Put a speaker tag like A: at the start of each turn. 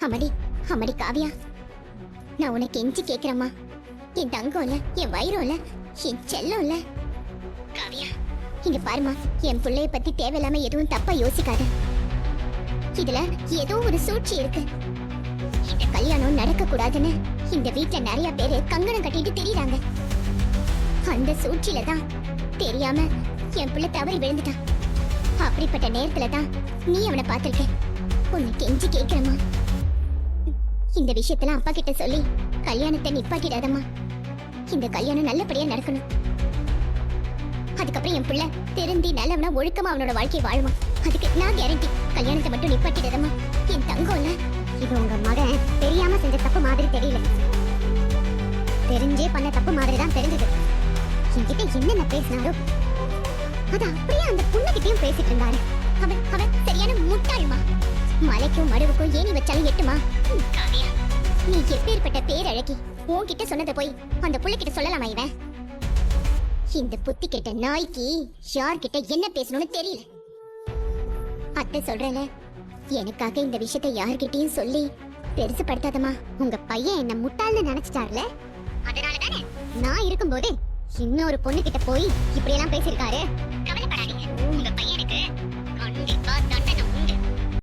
A: அம்மாடி அம்மாடி காவியா, நான் உனக்கு கெஞ்சி கேக்குறேம்மா. என் தங்கம் இல்ல, என் வயிறும் இல்ல, என் செல்லம் இல்ல. காவியா, இங்க பாருமா, என் பிள்ளைய பத்தி தேவையில்லாம எதுவும் தப்பா யோசிக்காத. இதுல ஏதோ ஒரு சூழ்ச்சி இருக்கு. இந்த கல்யாணம் நடக்க கூடாதுன்னு இந்த வீட்டுல நிறைய பேரு கங்கணம் கட்டிட்டு திரியுறாங்க. அந்த சூழ்ச்சியில தான் தெரியாம என் பிள்ளை தவறி விழுந்துட்டான். அப்படிப்பட்ட நேரத்துல தான் நீ அவனை பார்த்திருக்க. உன்னை கெஞ்சி கேட்கிறமா, இந்த விஷயத்துல அப்பா கிட்ட சொல்லி கல்யாணத்தை நிப்பாட்டிடாதம்மா. இந்த கல்யாணம் நல்லபடியா நடக்கணும். அதுக்கப்புறம் என் பிள்ளை திருந்தி நல்லவனா ஒழுக்கமா அவனோட வாழ்க்கையை வாழுமா. அதுக்கு நான் கேரண்டி. கல்யாணத்தை மட்டும் நிப்பாட்டிடாதம்மா. என் தங்கம் இல்ல. இது உங்க மகன் தெரியாம செஞ்ச தப்பு மாதிரி தெரியல, தெரிஞ்சே பண்ண தப்பு மாதிரி தான் தெரிஞ்சது. என்கிட்ட என்னென்ன பேசினாரோ அது அப்படியே அந்த பொண்ணுகிட்டயும் பேசிட்டு இருந்தாரு. அவன் சரியான முட்டாள்மா. மலைக்கும் மடுவுக்கும் ஏணி வச்சாலும் எட்டுமா. காவியா, நீ எப்பேற்பட்ட பேரழகி. உன்கிட்ட சொன்னதை போய் அந்த புள்ளைகிட்ட சொல்லலாமா? இவன் இந்த புத்தி கெட்ட நாய்க்கு யார்கிட்ட என்ன பேசணும்னு தெரியல. அத்தை சொல்றல, எனக்காக இந்த விஷயத்தை யார்கிட்டயும் சொல்லி பெருசுப்படுத்தாதமா. உங்க பையன் என்ன முட்டாள்னு நினைச்சிட்டாருல, அதனாலதானே நான் இருக்கும்போது இன்னொரு பொண்ணு கிட்ட போய் இப்படி எல்லாம் பேசிருக்காரு. கவலைப்படாதீங்க, உங்க பையனுக்கு